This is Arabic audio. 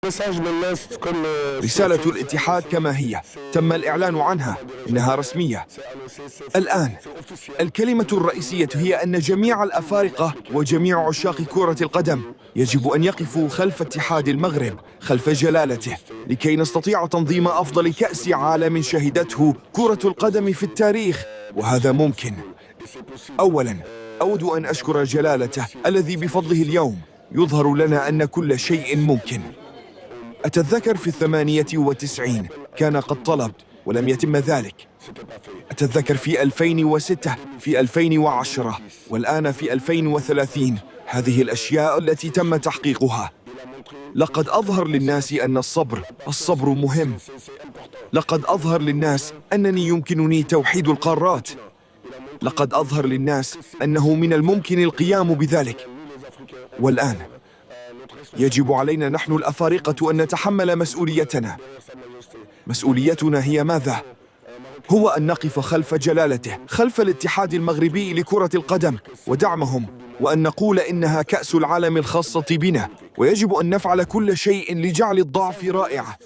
رسالة الاتحاد كما هي، تم الإعلان عنها، إنها رسمية. الآن الكلمة الرئيسية هي أن جميع الأفارقة وجميع عشاق كرة القدم يجب أن يقفوا خلف اتحاد المغرب، خلف جلالته، لكي نستطيع تنظيم أفضل كأس عالم شهدته كرة القدم في التاريخ، وهذا ممكن. أولاً، أود أن أشكر جلالته الذي بفضله اليوم يظهر لنا أن كل شيء ممكن. أتذكر في 98 كان قد طلب ولم يتم ذلك. أتذكر في 2006، في 2010، والآن في 2030. هذه الأشياء التي تم تحقيقها. لقد أظهر للناس أن الصبر مهم. لقد أظهر للناس أنني يمكنني توحيد القارات. لقد أظهر للناس أنه من الممكن القيام بذلك. والآن يجب علينا نحن الأفارقة أن نتحمل مسؤوليتنا. مسؤوليتنا هي ماذا؟ هو أن نقف خلف جلالته، خلف الاتحاد المغربي لكرة القدم ودعمهم، وأن نقول إنها كأس العالم الخاصة بنا، ويجب أن نفعل كل شيء لجعل الضعف رائعة.